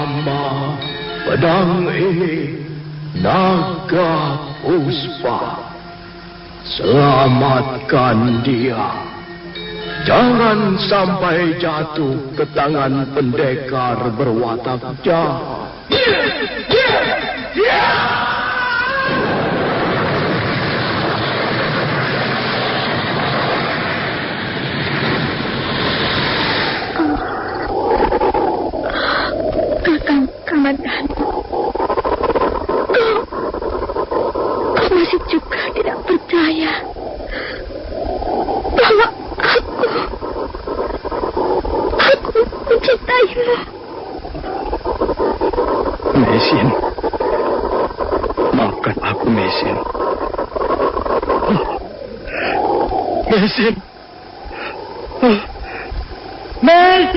Nama pedang ini Naga Puspa. Selamatkan dia. Jangan sampai jatuh ke tangan pendekar berwatak jahat. Kakang Kamandan, kau masih juga tidak percaya bahwa aku mencintaimu. Mesin, maafkan aku, Mesin. Mesin. Mesin.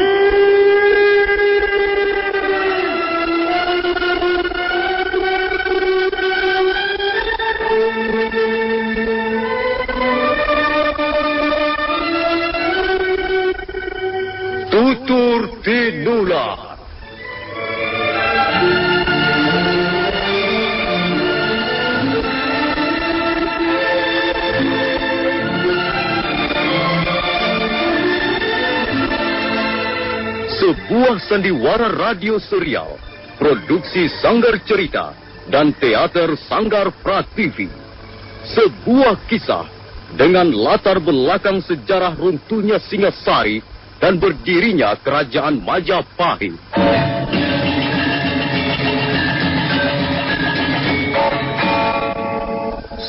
Tutur Tinula. Sebuah sandiwara radio serial, produksi Sanggar Cerita dan Teater Sanggar Prativi. Sebuah kisah dengan latar belakang sejarah runtuhnya Singasari dan berdirinya Kerajaan Majapahit.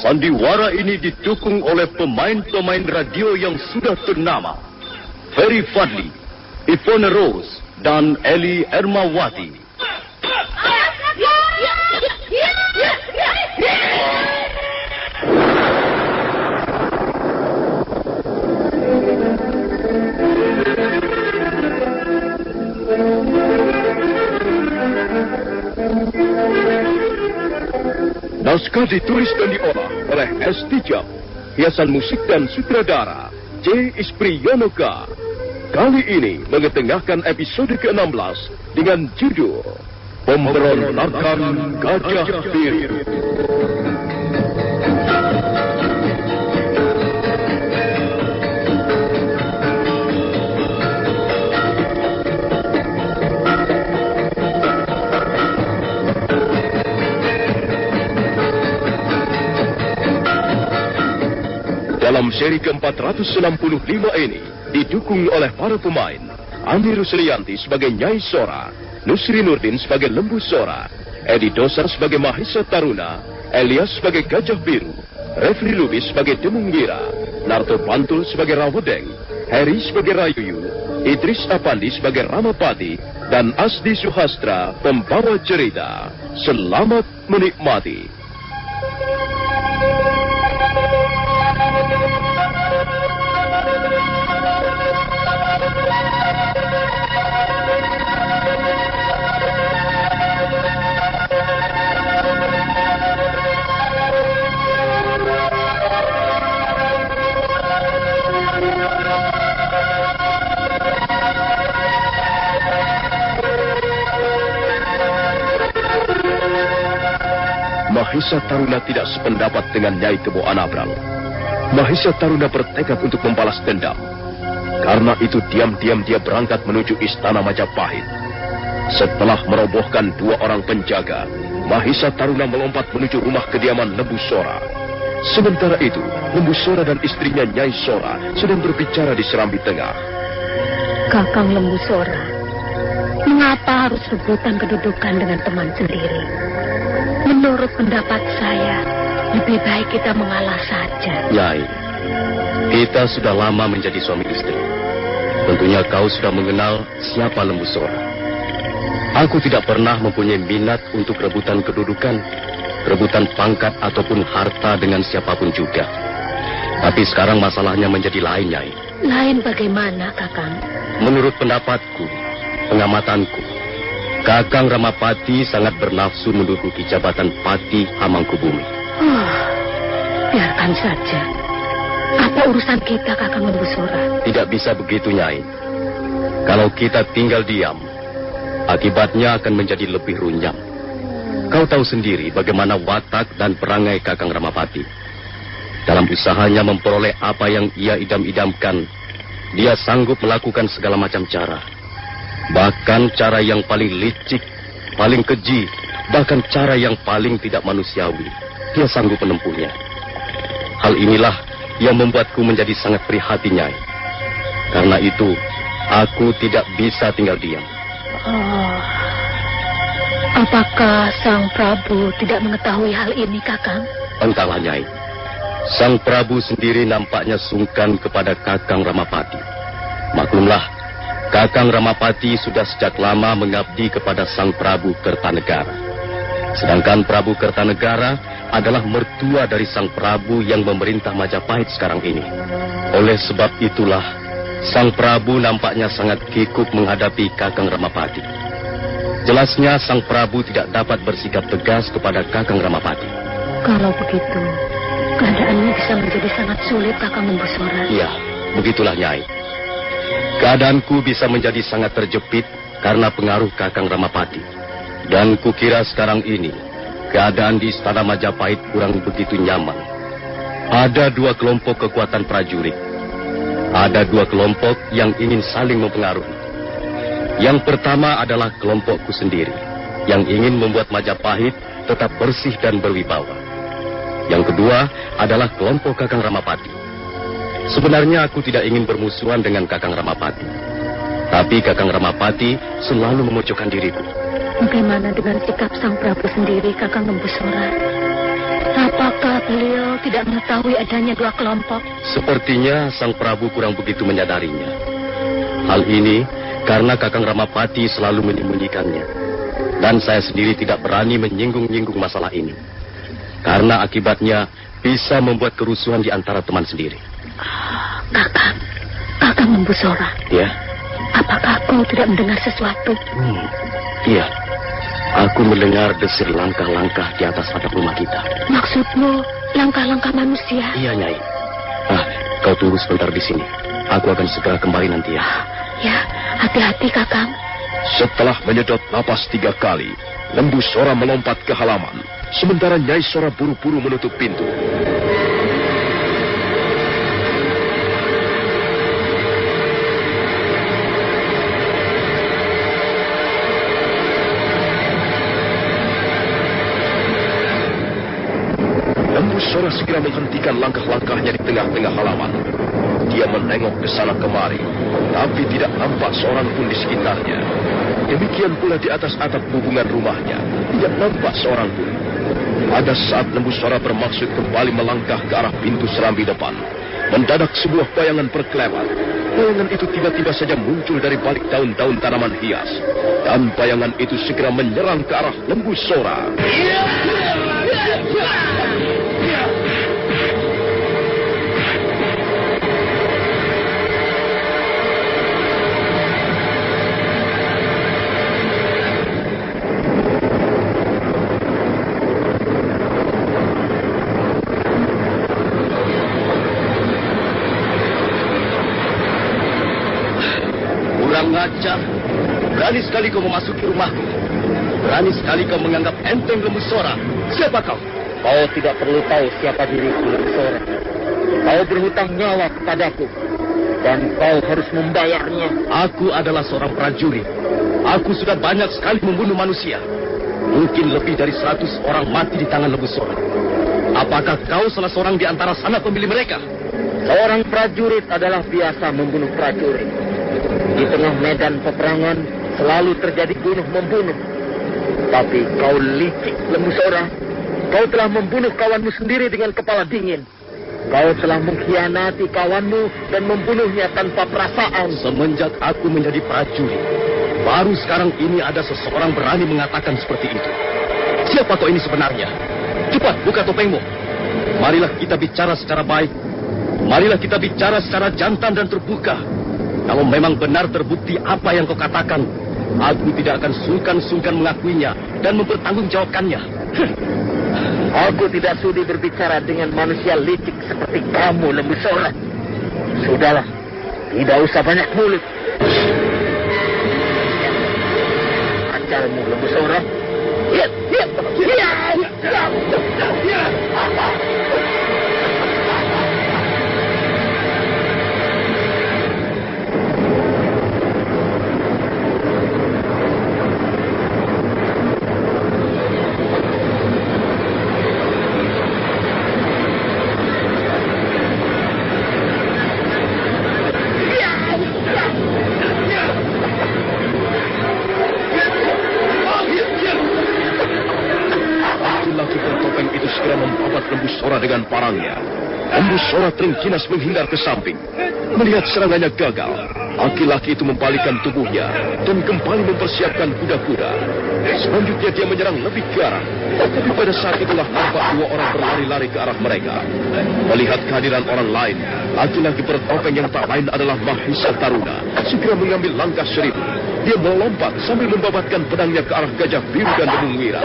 Sandiwara ini didukung oleh pemain-pemain radio yang sudah ternama. Ferry Fadli, Ivone Rose, dan Eli Ermawati. Naskah ditulis dan diolah oleh S. Tijab. Hiasan musik dan sutradara J. Ispriyonoka. Kali ini mengetengahkan episode ke-16 dengan judul Pemberontakan Gajah Biru. Dalam seri ke-465 ini didukung oleh para pemain Andi Ruslianti sebagai Nyai Sora, Nusri Nurdin sebagai Lembu Sora, Edi Dosar sebagai Mahisa Taruna, Elias sebagai Gajah Biru, Refli Lubis sebagai Demung Wira, Narto Pantul sebagai Rawedeng, Heri sebagai Rayuyu, Idris Apandi sebagai Ramapati, dan Asdi Suhastra pembawa cerita. Selamat menikmati. Mahisa Taruna tidak sependapat dengan Nyai Kebo Anabrang. Mahisa Taruna bertekad untuk membalas dendam. Karena itu diam-diam dia berangkat menuju istana Majapahit. Setelah merobohkan 2 orang penjaga, Mahisa Taruna melompat menuju rumah kediaman Lembu Sora. Sementara itu, Lembu Sora dan istrinya Nyai Sora sedang berbicara di serambi tengah. Kakang Lembu Sora, mengapa harus rebutan kedudukan dengan teman sendiri? Menurut pendapat saya, lebih baik kita mengalah saja. Nyai, kita sudah lama menjadi suami istri. Tentunya kau sudah mengenal siapa Lembu Sora. Aku tidak pernah mempunyai minat untuk rebutan kedudukan, rebutan pangkat ataupun harta dengan siapapun juga. Tapi sekarang masalahnya menjadi lain, Nyai. Lain bagaimana, Kakang? Menurut pendapatku, pengamatanku, Kakang Ramapati sangat bernafsu menduduki jabatan Pati Hamangkubumi. Biarkan saja. Apa urusan kita, Kakang Lembu Sora? Tidak bisa begitu, Nyai. Kalau kita tinggal diam, Akibatnya akan menjadi lebih runyam. Kau tahu sendiri bagaimana watak dan perangai Kakang Ramapati. Dalam usahanya memperoleh apa yang ia idam-idamkan, dia sanggup melakukan segala macam cara. Bahkan cara yang paling licik, paling keji, bahkan cara yang paling tidak manusiawi, dia sanggup menempuhnya. Hal inilah yang membuatku menjadi sangat prihatin, Nyai. Karena itu, aku tidak bisa tinggal diam. Oh, apakah Sang Prabu tidak mengetahui hal ini, Kakang? Entahlah, Nyai. Sang Prabu sendiri nampaknya sungkan kepada Kakang Ramapati. Maklumlah, Kakang Ramapati sudah sejak lama mengabdi kepada Sang Prabu Kertanegara. Sedangkan Prabu Kertanegara adalah mertua dari Sang Prabu yang memerintah Majapahit sekarang ini. Oleh sebab itulah, Sang Prabu nampaknya sangat kikuk menghadapi Kakang Ramapati. Jelasnya Sang Prabu tidak dapat bersikap tegas kepada Kakang Ramapati. Kalau begitu, keadaannya bisa menjadi sangat sulit, Kakang Lembu Sora. Iya, begitulah, Nyai. Keadaanku bisa menjadi sangat terjepit karena pengaruh Kakang Ramapati. Dan kukira sekarang ini, keadaan di Istana Majapahit kurang begitu nyaman. Ada dua kelompok kekuatan prajurit. Ada dua kelompok yang ingin saling mempengaruhi. Yang pertama adalah kelompokku sendiri, yang ingin membuat Majapahit tetap bersih dan berwibawa. Yang kedua adalah kelompok Kakang Ramapati. Sebenarnya aku tidak ingin bermusuhan dengan Kakang Ramapati. Tapi Kakang Ramapati selalu memojokkan diriku. Bagaimana dengan sikap Sang Prabu sendiri, Kakang Lembu Sora? Apakah beliau tidak mengetahui adanya dua kelompok? Sepertinya Sang Prabu kurang begitu menyadarinya. Hal ini karena Kakang Ramapati selalu menyembunyikannya. Dan saya sendiri tidak berani menyinggung-nyinggung masalah ini. Karena akibatnya bisa membuat kerusuhan di antara teman sendiri. Kakang Lembu Sora. Ya? Apakah kau tidak mendengar sesuatu? Iya. Aku mendengar desir langkah-langkah di atas atap rumah kita. Maksudmu langkah-langkah manusia? Iya, Nyai. Kau tunggu sebentar di sini. Aku akan segera kembali nanti ya. Ya, hati-hati, Kakang. Setelah menyedot napas 3 kali, Lembu Sora melompat ke halaman. Sementara Nyai Sora buru-buru menutup pintu. Lembu Sora segera menghentikan langkah-langkahnya di tengah-tengah halaman. Dia menengok ke sana kemari, tapi tidak nampak seorang pun di sekitarnya. Demikian pula di atas atap hubungan rumahnya, tidak nampak seorang pun. Pada saat Lembu Sora bermaksud kembali melangkah ke arah pintu serambi depan, mendadak sebuah bayangan berkelebat. Bayangan itu tiba-tiba saja muncul dari balik daun-daun tanaman hias. Dan bayangan itu segera menyerang ke arah Lembu Sora. Ngajar, berani sekali kau memasuki rumahku. Berani sekali kau menganggap enteng Lembu Sora. Siapa kau? Kau tidak perlu tahu siapa diriku, Lembu Sora. Kau berhutang nyawa kepadaku, dan kau harus membayarnya. Aku adalah seorang prajurit. Aku sudah banyak sekali membunuh manusia. Mungkin lebih dari 100 orang mati di tangan Lembu Sora. Apakah kau salah seorang di antara sanak pemilih mereka? Seorang prajurit adalah biasa membunuh prajurit. Di tengah medan peperangan selalu terjadi bunuh-membunuh. Tapi kau licik, Lembu Sora. Kau telah membunuh kawanmu sendiri dengan kepala dingin. Kau telah mengkhianati kawanmu dan membunuhnya tanpa perasaan. Semenjak aku menjadi prajurit, baru sekarang ini ada seseorang berani mengatakan seperti itu. Siapa kau ini sebenarnya? Cepat, buka topengmu. Marilah kita bicara secara baik. Marilah kita bicara secara jantan dan terbuka. Kalau memang benar terbukti apa yang kau katakan, aku tidak akan sungkan-sungkan mengakuinya dan mempertanggungjawabkannya. Aku tidak sudi berbicara dengan manusia licik seperti kamu, Lembu Sora. Sudahlah, tidak usah banyak mulut. ajalmu, Lembu Sora. Lembu Sora dengan parangnya. Lembu Sora terengginas menghindar ke samping. Melihat serangannya gagal, laki-laki itu membalikkan tubuhnya dan kembali mempersiapkan kuda-kuda. Selanjutnya dia menyerang lebih garang. Tapi pada saat itulah nampak dua orang berlari-lari ke arah mereka. Melihat kehadiran orang lain, laki-laki bertopeng yang tak lain adalah Mahisa Taruna segera mengambil langkah seribu. Dia melompat sambil membabatkan pedangnya ke arah Gajah Biru dan Demung Wira.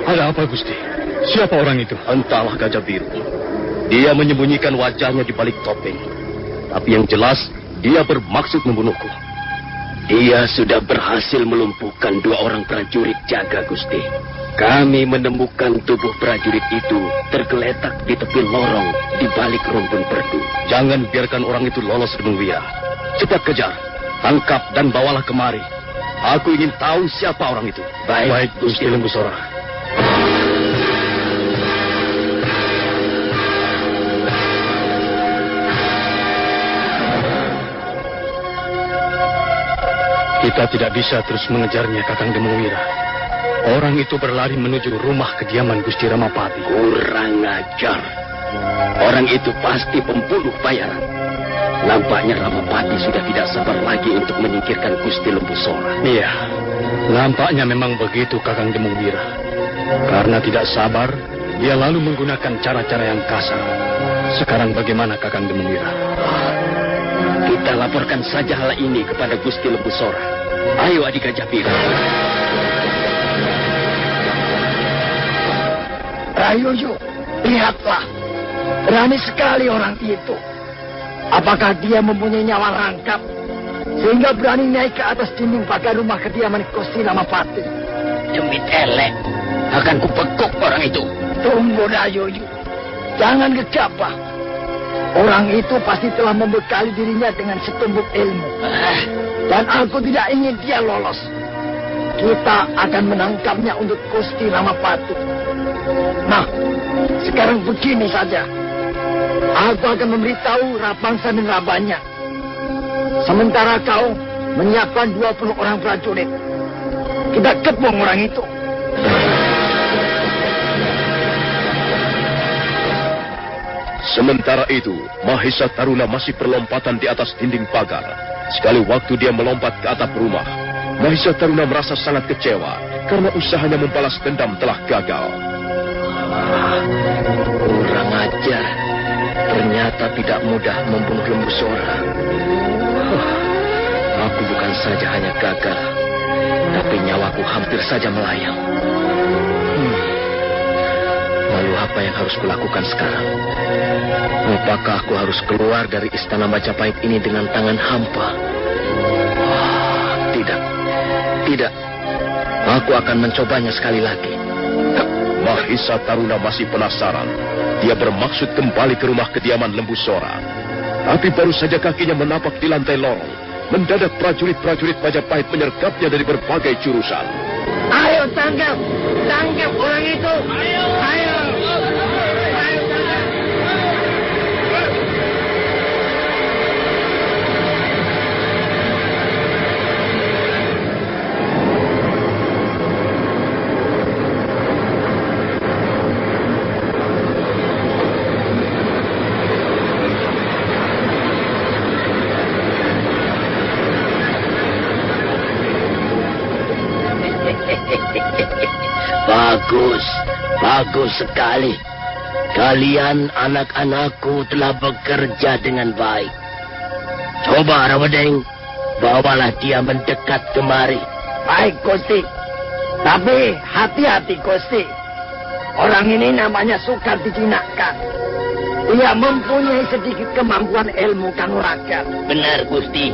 Ada apa, Gusti? Siapa orang itu? Entahlah, Gajah Biru. Dia menyembunyikan wajahnya di balik topeng. Tapi yang jelas, dia bermaksud membunuhku. Dia sudah berhasil melumpuhkan dua orang prajurit jaga, Gusti. Kami menemukan tubuh prajurit itu tergeletak di tepi lorong di balik rumpun perdu. Jangan biarkan orang itu lolos, Demung Wira. Cepat kejar, tangkap dan bawalah kemari. Aku ingin tahu siapa orang itu. Baik, Gusti Lembu Sora. Kita tidak bisa terus mengejarnya, Kakang Demung Wira. Orang itu berlari menuju rumah kediaman Gusti Ramapati. Kurang ajar. Orang itu pasti pembunuh bayaran. Nampaknya Ramapati sudah tidak sabar lagi untuk menyingkirkan Gusti Lembu Sora. Iya, nampaknya memang begitu, Kakang Demung Wira. Karena tidak sabar, dia lalu menggunakan cara-cara yang kasar. Sekarang bagaimana, Kakang Demung Wira? Kita laporkan saja hal ini kepada Gusti Lembu Sora. Ayo, Adik Gajah Biru. Rayuyu, lihatlah. Berani sekali orang itu. Apakah dia mempunyai nyawa rangkap sehingga berani naik ke atas dinding pagar rumah kediaman Gusti Ramapati? Demi elek, akan kupekuk orang itu. Tunggu, Rayuyu. Jangan gegabah. Orang itu pasti telah membekali dirinya dengan setumpuk ilmu. Dan aku tidak ingin dia lolos. Kita akan menangkapnya untuk Gusti Ramapati. Nah, sekarang begini saja. Aku akan memberitahu Rapangsa dan Rabanya. Sementara kau menyiapkan 20 orang prajurit. Kita kepung orang itu. Sementara itu, Mahisa Taruna masih berlompatan di atas dinding pagar. Sekali waktu dia melompat ke atap rumah, Mahisa Taruna merasa sangat kecewa karena usahanya membalas dendam telah gagal. Kurang ajar. Ternyata tidak mudah membunuh Lembu Sora. Aku bukan saja hanya gagal, tapi nyawaku hampir saja melayang. Lalu apa yang harus kulakukan sekarang? Apakah aku harus keluar dari istana Majapahit ini dengan tangan hampa? Tidak. Aku akan mencobanya sekali lagi. Mahisa Taruna masih penasaran. Dia bermaksud kembali ke rumah kediaman Lembu Sora. Tapi baru saja kakinya menapak di lantai lorong, mendadak prajurit-prajurit Majapahit menyergapnya dari berbagai jurusan. Ayo tangkap orang itu. Ayo. Bagus, bagus sekali. Kalian anak-anakku telah bekerja dengan baik. Coba Rawedeng, bawalah dia mendekat kemari. Baik, Gusti. Tapi hati-hati, Gusti. Orang ini namanya sukar dijinakkan. Dia mempunyai sedikit kemampuan ilmu kanuragan. Benar, Gusti.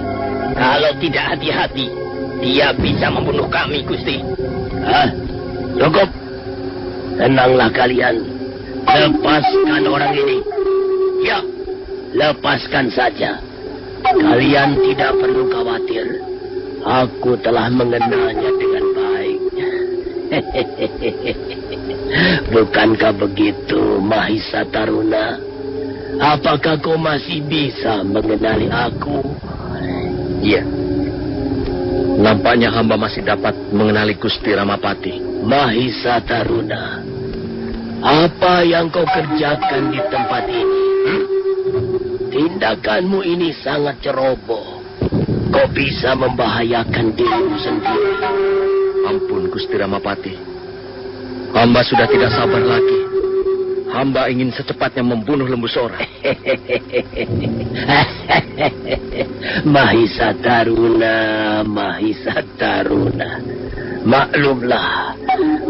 Kalau tidak hati-hati, dia bisa membunuh kami, Gusti. Cukup. Tenanglah kalian. Lepaskan orang ini. Ya, lepaskan saja. Kalian tidak perlu khawatir. Aku telah mengenalnya dengan baik. Bukankah begitu, Mahisa Taruna? Apakah kau masih bisa mengenali aku? Iya. Nampaknya hamba masih dapat mengenali Gusti Ramapati. Mahisa Taruna, apa yang kau kerjakan di tempat ini? Tindakanmu ini sangat ceroboh. Kau bisa membahayakan dirimu sendiri. Ampun, Gusti Ramapati. Hamba sudah tidak sabar lagi. Hamba ingin secepatnya membunuh Lembu Sora. Mahisa Taruna, Mahisa Taruna. Maklumlah,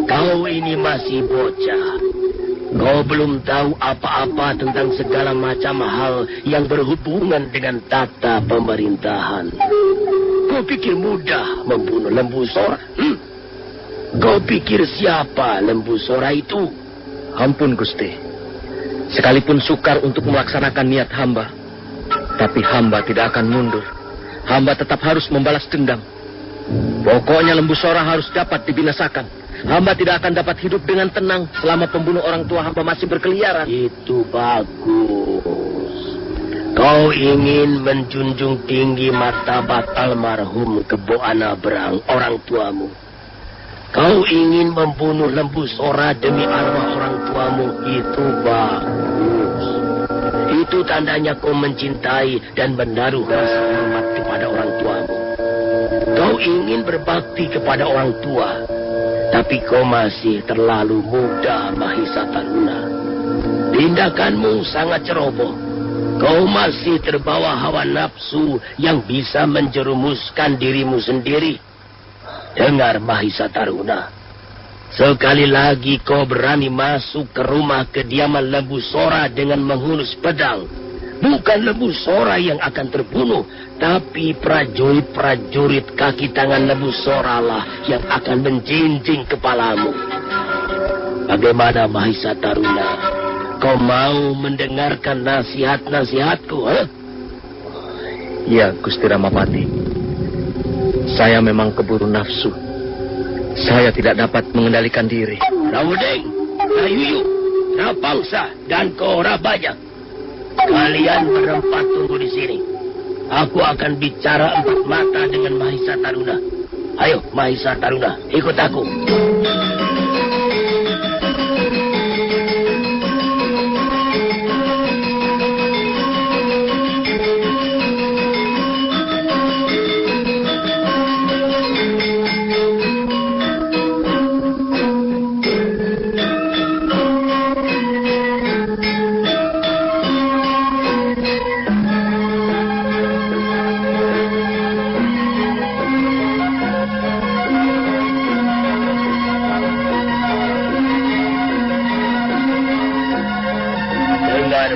kau ini masih bocah. Kau belum tahu apa-apa tentang segala macam hal yang berhubungan dengan tata pemerintahan. Kau pikir mudah membunuh Lembu Sora? Kau pikir siapa Lembu Sora itu? Ampun, Gusti. Sekalipun sukar untuk melaksanakan niat hamba, tapi hamba tidak akan mundur. Hamba tetap harus membalas dendam. Pokoknya Lembu Sora harus dapat dibinasakan. Hamba tidak akan dapat hidup dengan tenang selama pembunuh orang tua hamba masih berkeliaran. Itu bagus. Kau ingin menjunjung tinggi martabat almarhum Kebo Anabrang, orang tuamu. Kau ingin membunuh Lembu Sora demi arwah orang tuamu. Itu bagus. Itu tandanya kau mencintai dan menaruh rasa hormat kepada orang tuamu. Kau ingin berbakti kepada orang tua, tapi kau masih terlalu muda, Mahisa Taruna. Tindakanmu sangat ceroboh. Kau masih terbawa hawa nafsu yang bisa menjerumuskan dirimu sendiri. Dengar, Mahisa Taruna. Sekali lagi kau berani masuk ke rumah kediaman Lembu Sora dengan menghunus pedang. Bukan Lembu Sora yang akan terbunuh, tapi prajurit-prajurit kaki tangan Lembu Sora lah yang akan menjinjing kepalamu. Bagaimana, Mahisa Taruna? Kau mau mendengarkan nasihat-nasihatku, Ya, Gusti Ramapati. Saya memang keburu nafsu. Saya tidak dapat mengendalikan diri. Rawedeng, Rayuyu, Rapangsa, dan kau Rabajak. Kalian berempat tunggu di sini. Aku akan bicara empat mata dengan Mahisa Taruna. Ayo, Mahisa Taruna, ikut aku.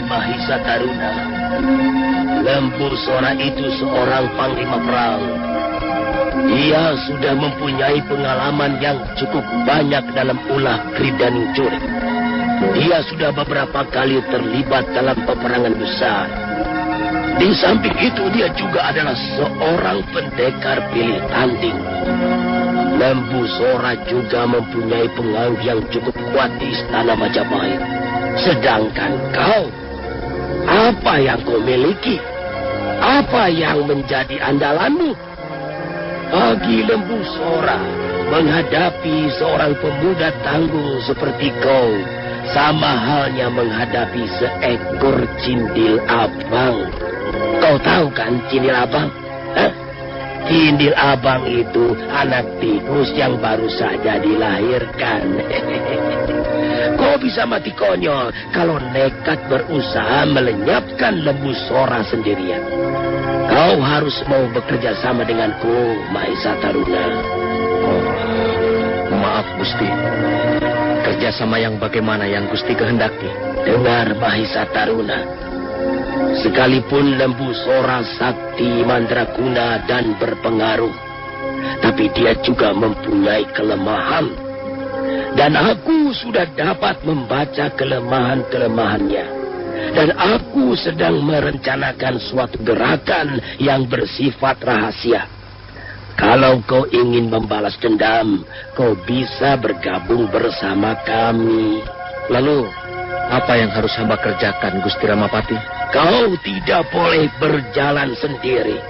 Mahisa Taruna, Lembu Sora itu seorang panglima perang. Dia sudah mempunyai pengalaman yang cukup banyak dalam ulah Kridaning Curik. Dia sudah beberapa kali terlibat dalam peperangan besar. Di samping itu dia juga adalah seorang pendekar pilih tanding. Lembu Sora juga mempunyai pengaruh yang cukup kuat di istana Majapahit. Sedangkan kau, apa yang kau miliki? Apa yang menjadi andalanmu? Bagi Lembu Sora, menghadapi seorang pemuda tangguh seperti kau, sama halnya menghadapi seekor cindil abang. Kau tahu kan cindil abang? Cindil abang itu anak tikus yang baru saja dilahirkan. Kau bisa mati konyol kalau nekat berusaha melenyapkan Lembu Sora sendirian. Kau harus mau bekerja sama denganku, Mahisa Taruna. Oh, maaf Gusti. Kerjasama yang bagaimana yang Gusti kehendaki? Dengar, Mahisa Taruna. Sekalipun Lembu Sora sakti mandraguna dan berpengaruh, tapi dia juga mempunyai kelemahan. Dan aku sudah dapat membaca kelemahan-kelemahannya. Dan aku sedang merencanakan suatu gerakan yang bersifat rahasia. Kalau kau ingin membalas dendam, kau bisa bergabung bersama kami. Lalu, apa yang harus hamba kerjakan, Gusti Ramapati? Kau tidak boleh berjalan sendiri.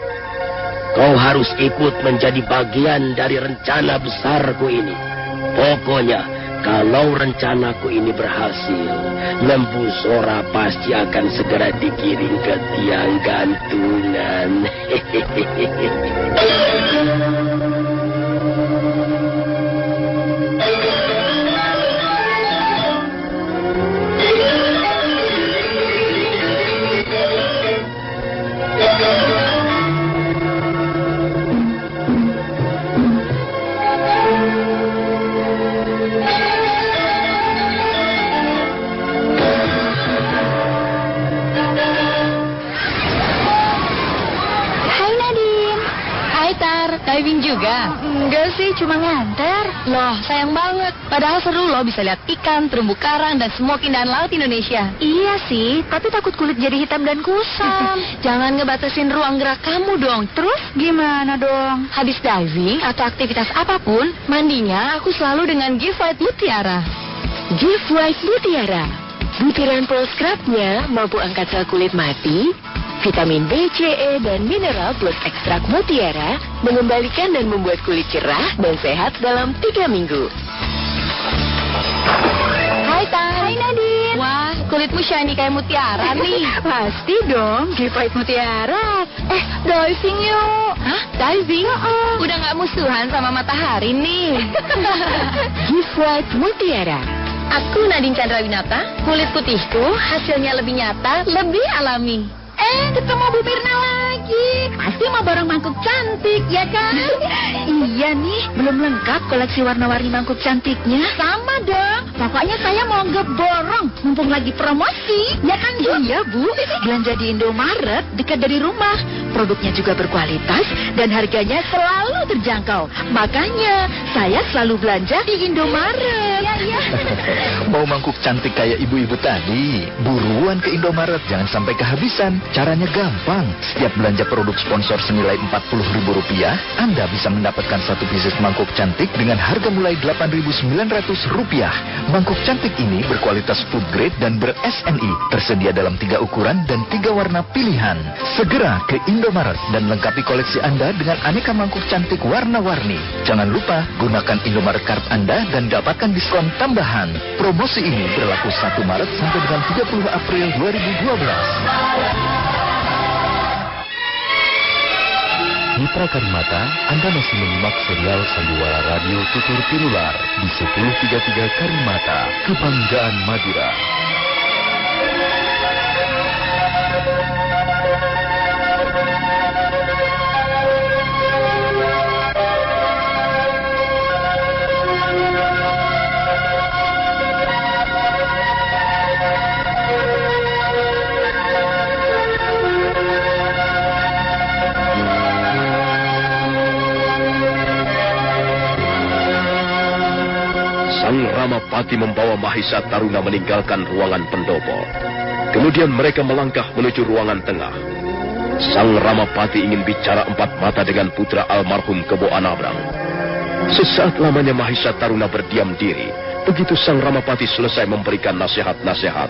Kau harus ikut menjadi bagian dari rencana besarku ini. Pokoknya, kalau rencanaku ini berhasil, Lembu Sora pasti akan segera dikirim ke tiang gantungan. Diving juga? Enggak sih, cuma nganter. Loh, sayang banget. Padahal seru loh bisa lihat ikan, terumbu karang, dan semua keindahan laut Indonesia. Iya sih, tapi takut kulit jadi hitam dan kusam. Jangan ngebatasin ruang gerak kamu dong. Terus gimana dong? Habis diving atau aktivitas apapun, mandinya aku selalu dengan Give White Mutiara. Give White Mutiara. Butiran pearl scrub-nya mampu angkat sel kulit mati, vitamin B, C, E, dan mineral plus ekstrak mutiara mengembalikan dan membuat kulit cerah dan sehat dalam 3 minggu. Hai Tan. Hai Nadine. Wah, kulitmu shiny kayak mutiara nih. Pasti dong, Give White Mutiara. Diving yuk. Hah? Diving? Udah gak musuhan sama matahari nih. Give White Mutiara. Aku Nadine Chandrawinata. Kulit putihku hasilnya lebih nyata, lebih alami. Ketemu Bu Mirna lagi. Pasti mau borong mangkuk cantik, ya kan? Iya nih, belum lengkap koleksi warna-warni mangkuk cantiknya. Sama dong. Pokoknya saya mau ngeborong, mumpung lagi promosi. Ya kan, Bu? Iya, Bu. Belanja di Indomaret, dekat dari rumah. Produknya juga berkualitas dan harganya selalu terjangkau. Makanya, saya selalu belanja di Indomaret. Iya. Mau mangkuk cantik kayak ibu-ibu tadi? Buruan ke Indomaret, jangan sampai kehabisan. Caranya gampang. Setiap belanja produk sponsor senilai Rp40.000, Anda bisa mendapatkan satu pieces mangkuk cantik dengan harga mulai Rp8.900. Mangkuk cantik ini berkualitas food grade dan ber-SNI. Tersedia dalam 3 ukuran dan 3 warna pilihan. Segera ke Indomaret dan lengkapi koleksi Anda dengan aneka mangkuk cantik warna-warni. Jangan lupa gunakan Indomaret Card Anda dan dapatkan diskon tambahan. Promosi ini berlaku 1 Maret sampai dengan 30 April 2012. Mitra Karimata, Anda masih menyimak serial Sandiwara Radio Tutur Tinular di 1033 Karimata, Kebanggaan Madura. Sang Ramapati membawa Mahisa Taruna meninggalkan ruangan pendopo. Kemudian mereka melangkah menuju ruangan tengah. Sang Ramapati ingin bicara 4 mata dengan putra almarhum Kebo Anabrang. Sesaat lamanya Mahisa Taruna berdiam diri. Begitu Sang Ramapati selesai memberikan nasihat-nasihat.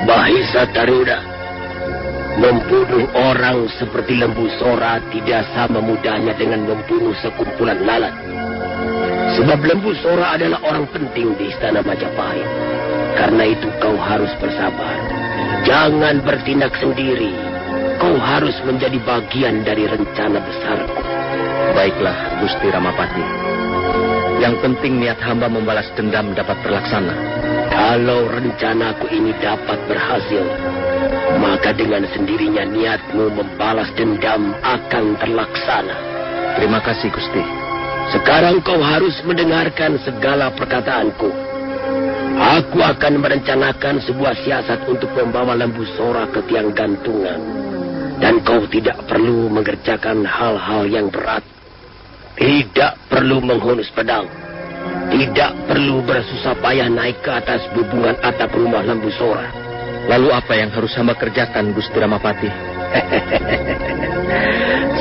Mahisa Taruna, membunuh orang seperti Lembu Sora tidak sama mudahnya dengan membunuh sekumpulan lalat. Sebab Lembu Sora adalah orang penting di istana Majapahit. Karena itu kau harus bersabar. Jangan bertindak sendiri. Kau harus menjadi bagian dari rencana besarku. Baiklah, Gusti Ramapati. Yang penting niat hamba membalas dendam dapat terlaksana. Kalau rencanaku ini dapat berhasil, maka dengan sendirinya niatmu membalas dendam akan terlaksana. Terima kasih, Gusti. Sekarang kau harus mendengarkan segala perkataanku. Aku akan merencanakan sebuah siasat untuk membawa Lembu Sora ke tiang gantungan. Dan kau tidak perlu mengerjakan hal-hal yang berat. Tidak perlu menghunus pedang. Tidak perlu bersusah payah naik ke atas bubungan atap rumah Lembu Sora. Lalu apa yang harus hamba kerjakan, Gusti Ramapati?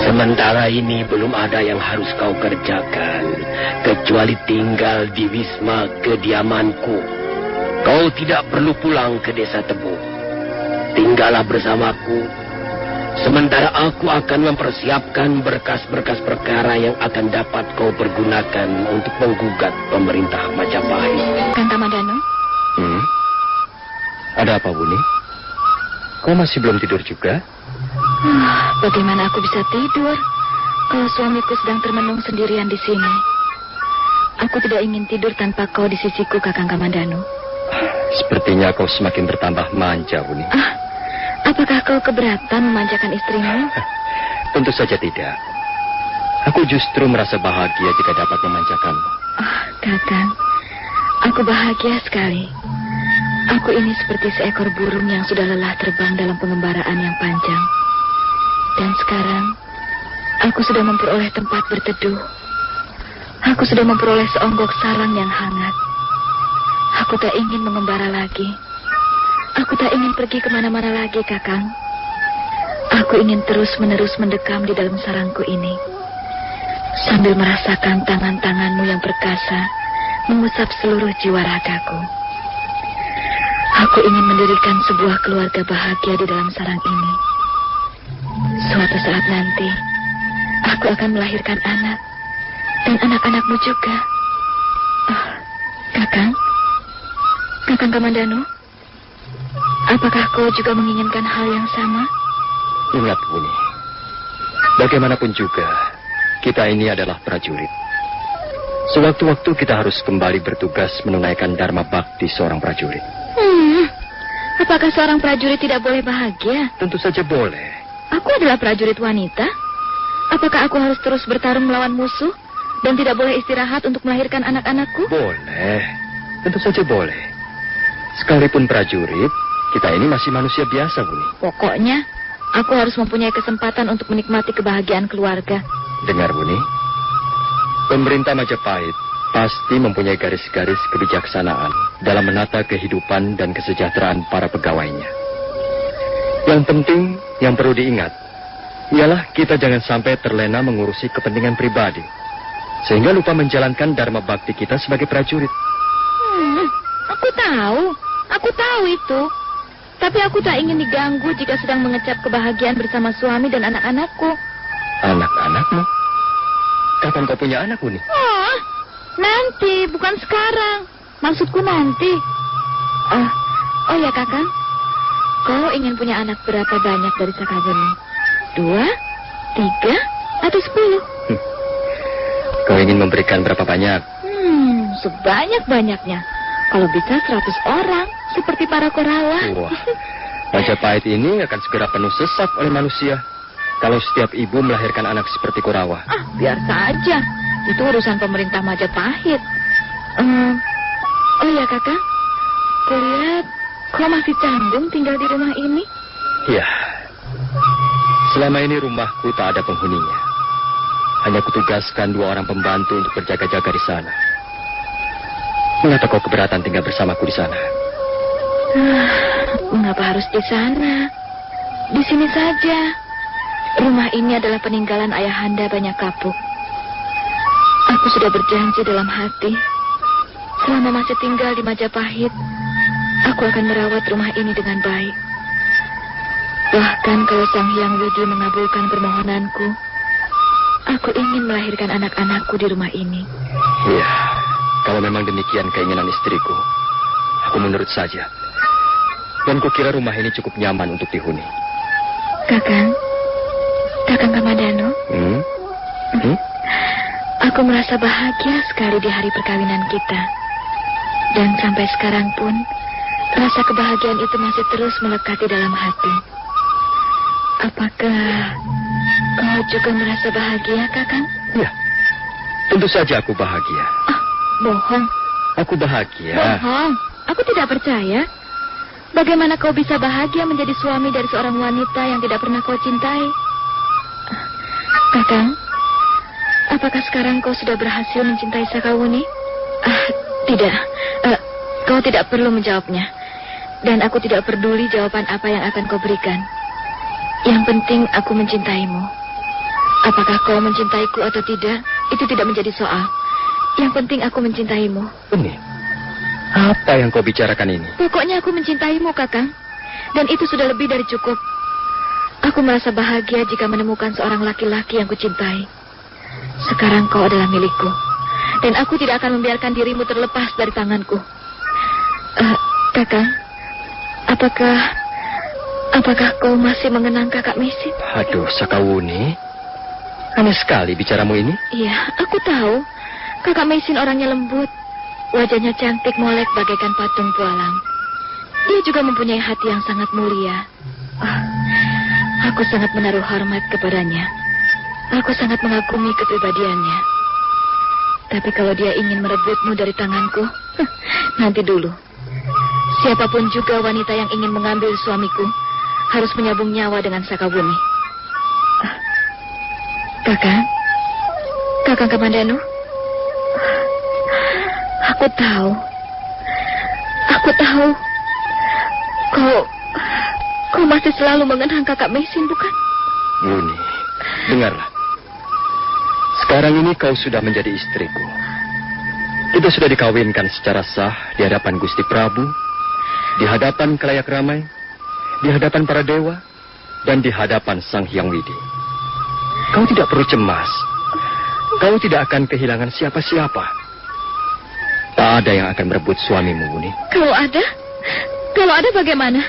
Sementara ini belum ada yang harus kau kerjakan, kecuali tinggal di wisma kediamanku. Kau tidak perlu pulang ke desa Tebu. Tinggallah bersamaku. Sementara aku akan mempersiapkan berkas-berkas perkara yang akan dapat kau pergunakan untuk menggugat pemerintah Majapahit. Kang Kamandano? Ada apa, Buni? Kau masih belum tidur juga? Bagaimana aku bisa tidur kalau suamiku sedang termenung sendirian di sini? Aku tidak ingin tidur tanpa kau di sisiku, Kakang Kamandano. Sepertinya kau semakin bertambah manja, Buni. Apakah kau keberatan memanjakan istrimu? Tentu saja tidak. Aku justru merasa bahagia jika dapat memanjakanmu. Kakang, aku bahagia sekali. Aku ini seperti seekor burung yang sudah lelah terbang dalam pengembaraan yang panjang. Dan sekarang, aku sudah memperoleh tempat berteduh. Aku sudah memperoleh seonggok sarang yang hangat. Aku tak ingin mengembara lagi. Aku tak ingin pergi kemana-mana lagi, Kakang. Aku ingin terus-menerus mendekam di dalam sarangku ini. Sambil merasakan tangan-tanganmu yang perkasa mengusap seluruh jiwa ragaku. Aku ingin mendirikan sebuah keluarga bahagia di dalam sarang ini. Suatu saat nanti, aku akan melahirkan anak. Dan anak-anakmu juga. Kakang Kamandano, apakah kau juga menginginkan hal yang sama? Ingat, Buni. Bagaimanapun juga, kita ini adalah prajurit. Sewaktu-waktu kita harus kembali bertugas menunaikan dharma bakti seorang prajurit. Apakah seorang prajurit tidak boleh bahagia? Tentu saja boleh. Aku adalah prajurit wanita. Apakah aku harus terus bertarung melawan musuh dan tidak boleh istirahat untuk melahirkan anak-anakku? Boleh. Tentu saja boleh. Sekalipun prajurit, kita ini masih manusia biasa, Buni. Pokoknya, aku harus mempunyai kesempatan untuk menikmati kebahagiaan keluarga. Dengar, Buni. Pemerintah Majapahit pasti mempunyai garis-garis kebijaksanaan dalam menata kehidupan dan kesejahteraan para pegawainya. Yang penting, yang perlu diingat, ialah kita jangan sampai terlena mengurusi kepentingan pribadi, sehingga lupa menjalankan dharma bakti kita sebagai prajurit. Aku tahu itu. Tapi aku tak ingin diganggu jika sedang mengecap kebahagiaan bersama suami dan anak-anakku. Anak-anakmu? Kapan kau punya anak, Buni? Nanti, bukan sekarang. Maksudku nanti. Oh ya, Kakang. Kau ingin punya anak berapa banyak dari Sakabuni? 2, 3, atau 10? Kau ingin memberikan berapa banyak? Sebanyak-banyaknya. Kalau bisa 100 orang, seperti para Korawa. Wah, Majapahit ini akan segera penuh sesak oleh manusia kalau setiap ibu melahirkan anak seperti Korawa. Biar saja. Itu urusan pemerintah Majapahit. Oh ya, Kakak. Kulihat kau masih canggung tinggal di rumah ini. Ya. Selama ini rumahku tak ada penghuninya. Hanya kutugaskan 2 orang pembantu untuk berjaga-jaga di sana. Mengapa kau keberatan tinggal bersamaku di sana? Mengapa harus di sana? Di sini saja. Rumah ini adalah peninggalan ayahanda Banyak Kapuk. Aku sudah berjanji dalam hati, selama masih tinggal di Majapahit, aku akan merawat rumah ini dengan baik. Bahkan kalau Sang Hyang Widi mengabulkan permohonanku, aku ingin melahirkan anak-anakku di rumah ini. Iya, kalau memang demikian keinginan istriku, aku menurut saja. Dan kukira rumah ini cukup nyaman untuk dihuni. Kakang Kamandano. Aku merasa bahagia sekali di hari perkawinan kita. Dan sampai sekarang pun, rasa kebahagiaan itu masih terus melekat di dalam hati. Apakah kau juga merasa bahagia, Kakang? Ya, tentu saja aku bahagia. Ah, bohong. Aku bahagia. Bohong. Aku tidak percaya. Bagaimana kau bisa bahagia menjadi suami dari seorang wanita yang tidak pernah kau cintai? Kakang, apakah sekarang kau sudah berhasil mencintai Sakawuni? Tidak. Kau tidak perlu menjawabnya. Dan aku tidak peduli jawaban apa yang akan kau berikan. Yang penting aku mencintaimu. Apakah kau mencintaiku atau tidak, itu tidak menjadi soal. Yang penting aku mencintaimu. Ini, apa yang kau bicarakan ini? Pokoknya aku mencintaimu, Kakang. Dan itu sudah lebih dari cukup. Aku merasa bahagia jika menemukan seorang laki-laki yang kucintai. Sekarang kau adalah milikku. Dan aku tidak akan membiarkan dirimu terlepas dari tanganku. Kakang, apakah kau masih mengenang kakak Mesin? Aduh, Sakawuni. Aneh sekali bicaramu ini. Iya, aku tahu. Kakak Mesin orangnya lembut. Wajahnya cantik molek bagaikan patung pualam. Dia juga mempunyai hati yang sangat mulia. Aku sangat menaruh hormat kepadanya. Aku sangat mengagumi kepribadiannya. Tapi kalau dia ingin merebutmu dari tanganku, nanti dulu. Siapapun juga wanita yang ingin mengambil suamiku harus menyambung nyawa dengan Sakawuni. Kakang Kamandanu, aku tahu. Kau masih selalu mengenang kakak Mesin, bukan? Wuni, dengarlah. Sekarang ini kau sudah menjadi istriku. Kita sudah dikawinkan secara sah di hadapan Gusti Prabu, di hadapan kalayak ramai, di hadapan para dewa, dan di hadapan Sang Hyang Widi. Kau tidak perlu cemas. Kau tidak akan kehilangan siapa-siapa. Tak ada yang akan merebut suamimu, Wuni. Kalau ada bagaimana?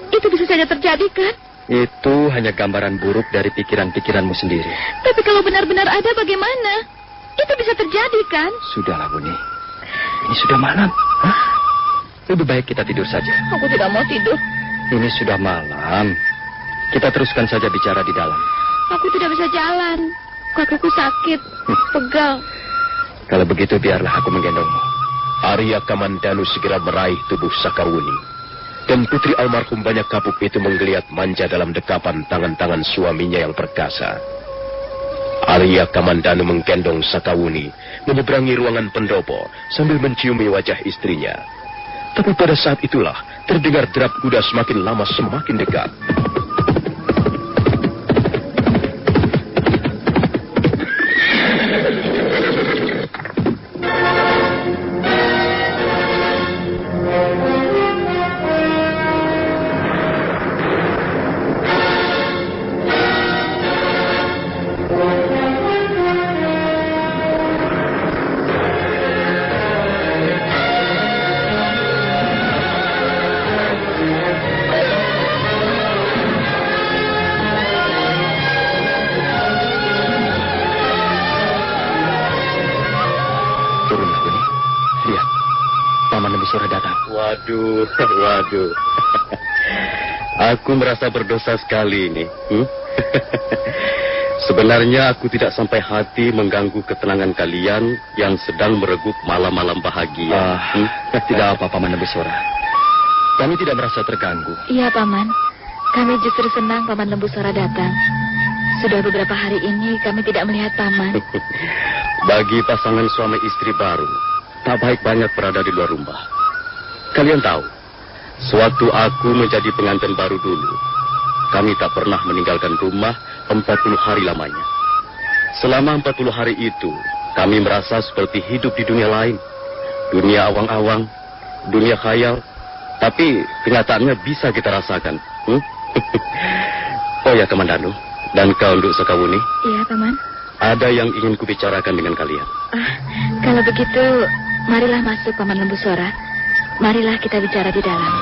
Itu bisa saja terjadi, kan? Itu hanya gambaran buruk dari pikiran-pikiranmu sendiri. Tapi kalau benar-benar ada bagaimana? Itu bisa terjadi, kan? Sudahlah, Wuni. Ini sudah malam. Hah? Lebih baik kita tidur saja. Aku tidak mau tidur. Ini sudah malam. Kita teruskan saja bicara di dalam. Aku tidak bisa jalan. Kakiku sakit, pegal. Kalau begitu biarlah aku menggendongmu. Arya Kamandanu segera meraih tubuh Sakawuni. Dan putri almarhum Banyak Kapuk itu menggeliat manja dalam dekapan tangan-tangan suaminya yang perkasa. Arya Kamandanu menggendong Sakawuni menyeberangi ruangan pendopo sambil menciumi wajah istrinya. Tapi pada saat itulah terdengar derap kuda semakin lama semakin dekat. Waduh. Aku merasa berdosa sekali ini. Sebenarnya aku tidak sampai hati mengganggu ketenangan kalian yang sedang meregup malam-malam bahagia. Tidak apa, Paman Lembusora. Kami tidak merasa terganggu. Iya, Paman. Kami justru senang Paman Lembusora datang. Sudah beberapa hari ini kami tidak melihat Paman. Bagi pasangan suami istri baru, tak baik banyak berada di luar rumah. Kalian tahu, sewaktu aku menjadi pengantin baru dulu, kami tak pernah meninggalkan rumah 40 hari lamanya. Selama 40 hari itu, kami merasa seperti hidup di dunia lain. Dunia awang-awang, dunia khayal, tapi kenyataannya bisa kita rasakan. Oh ya, Kamandanu, dan kau Nduk Sakawuni. Iya, Paman. Ada yang ingin kubicarakan dengan kalian. Kalau begitu, marilah masuk, Paman Lembusora. Marilah kita bicara di dalam.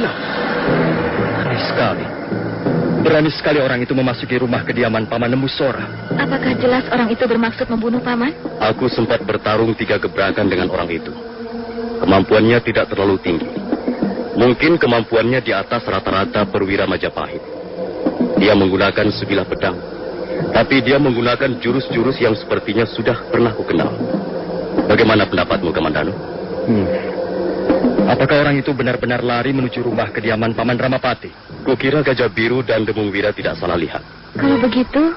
gelap. Aneh sekali. Berani sekali orang itu memasuki rumah kediaman Paman Lembu Sora. Apakah jelas orang itu bermaksud membunuh Paman? Aku sempat bertarung 3 gebrakan dengan orang itu. Kemampuannya tidak terlalu tinggi. Mungkin kemampuannya di atas rata-rata perwira Majapahit. Dia menggunakan sebilah pedang. Tapi dia menggunakan jurus-jurus yang sepertinya sudah pernah kukenal. Bagaimana pendapatmu, Kamandanu? Apakah orang itu benar-benar lari menuju rumah kediaman Paman Ramapati? Kukira Gajah Biru dan Demung Wira tidak salah lihat. Kalau begitu,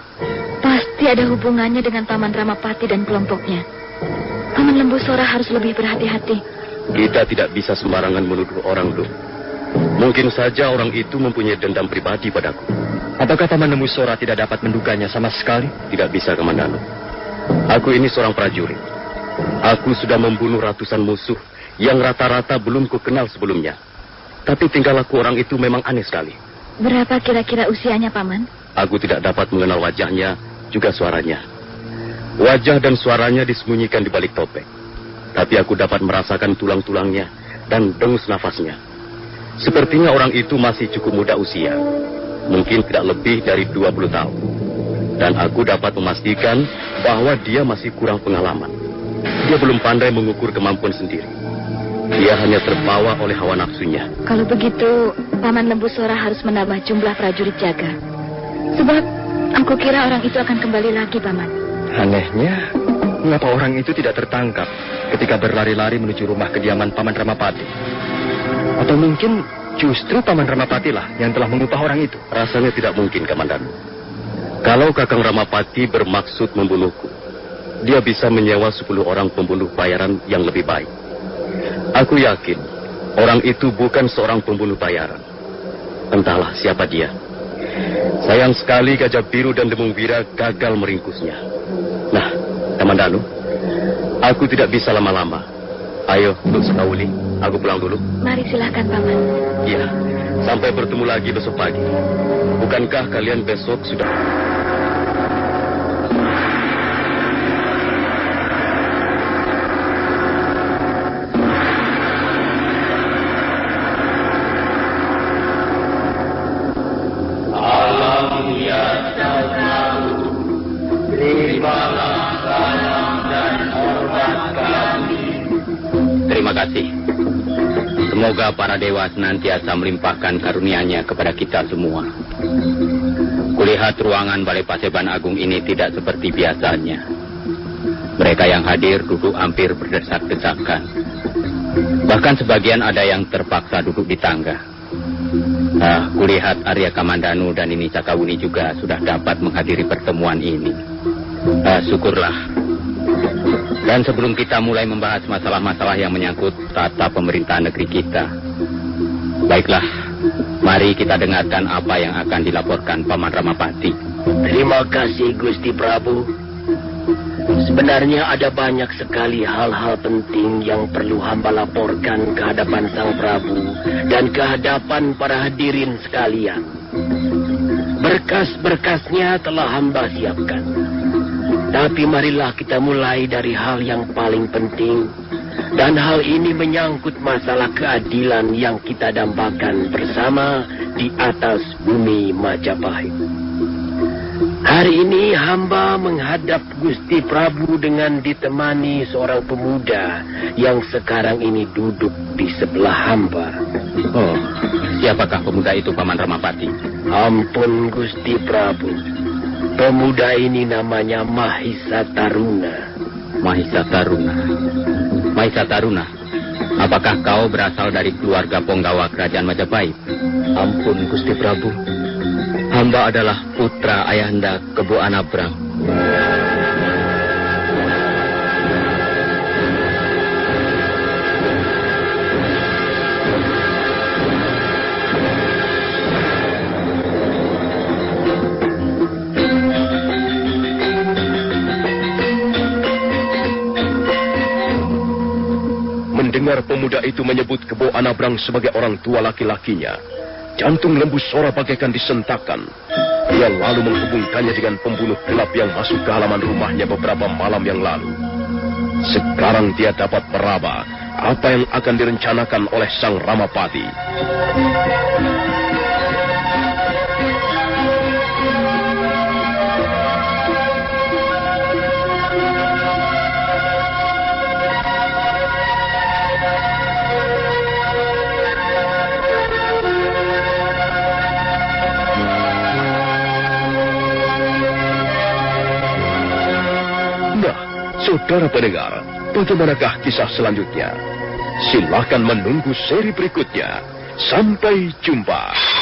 pasti ada hubungannya dengan Paman Ramapati dan kelompoknya. Paman Lembu Sora harus lebih berhati-hati. Kita tidak bisa sembarangan menuduh orang, Duk. Mungkin saja orang itu mempunyai dendam pribadi padaku. Apakah Paman Lembu Sora tidak dapat menduganya sama sekali? Tidak bisa, Kamandanu. Aku ini seorang prajurit. Aku sudah membunuh ratusan musuh yang rata-rata belum kukenal sebelumnya. Tapi tingkah laku orang itu memang aneh sekali. Berapa kira-kira usianya, Paman? Aku tidak dapat mengenal wajahnya, juga suaranya. Wajah dan suaranya disembunyikan di balik topeng. Tapi aku dapat merasakan tulang-tulangnya dan dengus nafasnya. Sepertinya orang itu masih cukup muda usia. Mungkin tidak lebih dari 20 tahun. Dan aku dapat memastikan bahwa dia masih kurang pengalaman. Dia belum pandai mengukur kemampuan sendiri. Dia hanya terbawa oleh hawa nafsunya. Kalau begitu, Paman Lembu Sora harus menambah jumlah prajurit jaga. Sebab aku kira orang itu akan kembali lagi, Paman. Anehnya, mengapa orang itu tidak tertangkap ketika berlari-lari menuju rumah kediaman Paman Ramapati? Atau mungkin justru Paman Ramapati lah yang telah mengupah orang itu? Rasanya tidak mungkin, Kamandanu. Kalau Kakang Ramapati bermaksud membunuhku, dia bisa menyewa 10 orang pembunuh bayaran yang lebih baik. Aku yakin orang itu bukan seorang pembunuh bayaran. Entahlah siapa dia. Sayang sekali Gajah Biru dan Demung Wira gagal meringkusnya. Nah, Kamandanu, aku tidak bisa lama-lama. Ayo, Duk Sekauli, aku pulang dulu. Mari silahkan, Paman. Iya, sampai bertemu lagi besok pagi. Bukankah kalian besok sudah... Terima kasih. Semoga para dewa senantiasa melimpahkan karunia-Nya kepada kita semua. Kulihat ruangan Balai Paseban Agung ini tidak seperti biasanya. Mereka yang hadir duduk hampir berdesak-desakan. Bahkan sebagian ada yang terpaksa duduk di tangga. Kulihat Arya Kamandanu dan Nini Cakawuni juga sudah dapat menghadiri pertemuan ini. Syukurlah. Dan sebelum kita mulai membahas masalah-masalah yang menyangkut tata pemerintahan negeri kita, baiklah, mari kita dengarkan apa yang akan dilaporkan Paman Ramapati. Terima kasih, Gusti Prabu. Sebenarnya ada banyak sekali hal-hal penting yang perlu hamba laporkan ke hadapan Sang Prabu dan ke hadapan para hadirin sekalian. Berkas-berkasnya telah hamba siapkan. Tapi marilah kita mulai dari hal yang paling penting. Dan hal ini menyangkut masalah keadilan yang kita dambakan bersama di atas bumi Majapahit. Hari ini hamba menghadap Gusti Prabu dengan ditemani seorang pemuda yang sekarang ini duduk di sebelah hamba. Oh, siapakah pemuda itu, Paman Ramapati? Ampun, Gusti Prabu. Pemuda ini namanya Mahisa Taruna. Mahisa Taruna. Mahisa Taruna, apakah kau berasal dari keluarga penggawa kerajaan Majapahit? Ampun, Gusti Prabu. Hamba adalah putra Ayahanda Kebo Anabrang. Mendengar pemuda itu menyebut Kebo Anabrang sebagai orang tua laki-lakinya, jantung Lembu Sora bagaikan disentakkan. Dia lalu menghubungkannya dengan pembunuh gelap yang masuk ke halaman rumahnya beberapa malam yang lalu. Sekarang dia dapat meraba apa yang akan direncanakan oleh Sang Ramapati. Saudara pendengar, bagaimanakah kisah selanjutnya? Silakan menunggu seri berikutnya. Sampai jumpa.